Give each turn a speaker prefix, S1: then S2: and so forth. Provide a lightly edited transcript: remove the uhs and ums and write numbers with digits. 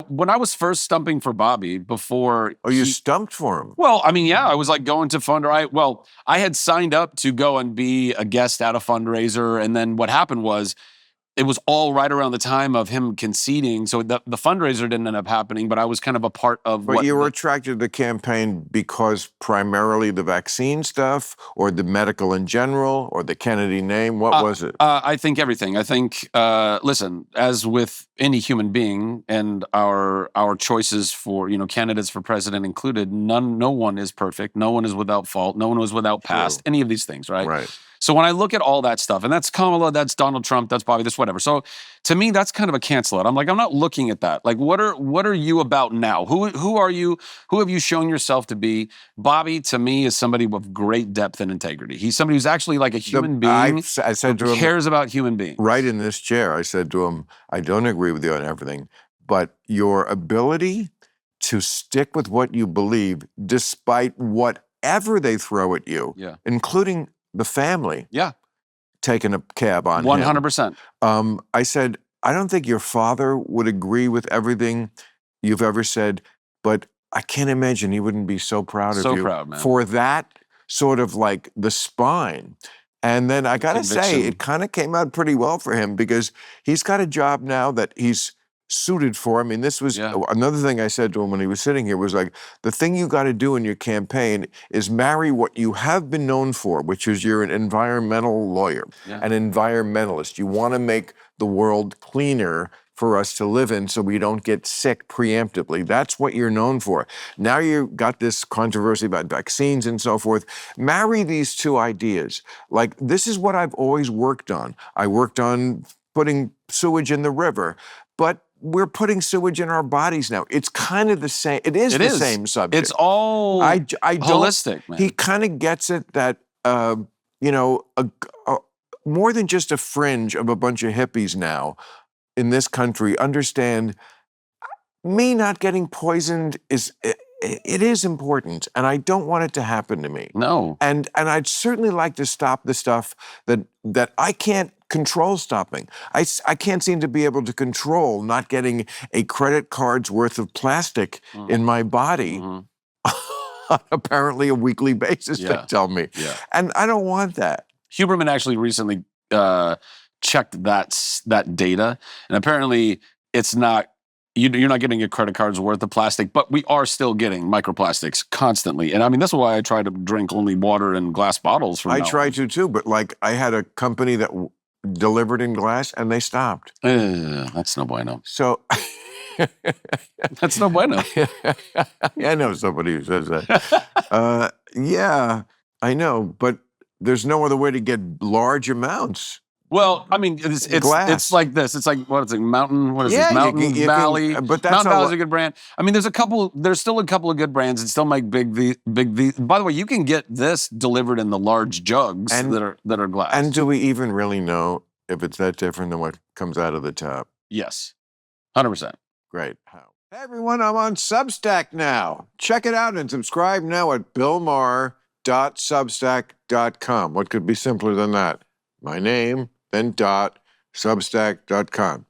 S1: when I was first stumping for Bobby before.
S2: Oh, you stumped for him?
S1: Well, I mean, yeah, I was like going to I had signed up to go and be a guest at a fundraiser. And then what happened was, it was all right around the time of him conceding. So the fundraiser didn't end up happening, but I was kind of a part of
S2: But you were attracted to the campaign because primarily the vaccine stuff or the medical in general or the Kennedy name? What was it?
S1: I think everything. I think, listen, as with any human being and our choices for, candidates for president included, no one is perfect. No one is without fault. No one was without past, any of these things, right?
S2: Right.
S1: So when I look at all that stuff, and that's Kamala, that's Donald Trump, that's Bobby, that's whatever. So to me, that's kind of a cancel out. I'm like, I'm not looking at that. Like, what are you about now? Who are you? Who have you shown yourself to be? Bobby, to me, is somebody with great depth and integrity. He's somebody who's actually like a human being.
S2: I said to him,
S1: cares about human beings.
S2: Right in this chair, I said to him, I don't agree with you on everything, but your ability to stick with what you believe, despite whatever they throw at you, including the family, taking a cab on
S1: 100%.
S2: I said, I don't think your father would agree with everything you've ever said, but I can't imagine he wouldn't be so proud of you.
S1: So proud, man.
S2: For that sort of like the spine. And then I got to say, it kind of came out pretty well for him because he's got a job now that he's suited for. I mean, this was another thing I said to him when he was sitting here was like, the thing you got to do in your campaign is marry what you have been known for, which is you're an environmental lawyer, an environmentalist. You want to make the world cleaner for us to live in so we don't get sick preemptively. That's what you're known for. Now you've got this controversy about vaccines and so forth. Marry these two ideas. Like, this is what I've always worked on. I worked on putting sewage in the river, but we're putting sewage in our bodies now. It's kind of the same. It is the same subject.
S1: It's all holistic, man.
S2: He kind of gets it that, more than just a fringe of a bunch of hippies now in this country understand me not getting poisoned it is important, and I don't want it to happen to me.
S1: No.
S2: And I'd certainly like to stop the stuff that I can't control stopping. I can't seem to be able to control not getting a credit card's worth of plastic in my body on apparently a weekly basis, they tell me.
S1: Yeah.
S2: And I don't want that.
S1: Huberman actually recently checked that data, and apparently it's not, you're not getting a credit card's worth of plastic, but we are still getting microplastics constantly. And I mean, that's why I try to drink only water in glass bottles from now on.
S2: I try to too, but like I had a company that delivered in glass and they stopped.
S1: That's no bueno.
S2: So
S1: that's no bueno.
S2: I know somebody who says that. Yeah, I know, but there's no other way to get large amounts.
S1: Well, I mean, it's like this. It's like, what is it, Mountain? What is it? Mountain Valley.
S2: But that's
S1: Mountain Valley's a good brand. I mean, there's still a couple of good brands that still make big V. By the way, you can get this delivered in the large jugs that are glass.
S2: And do we even really know if it's that different than what comes out of the tap?
S1: Yes, 100%.
S2: Great. How? Hey everyone, I'm on Substack now. Check it out and subscribe now at billmaher.substack.com. What could be simpler than that? My name, then .substack.com.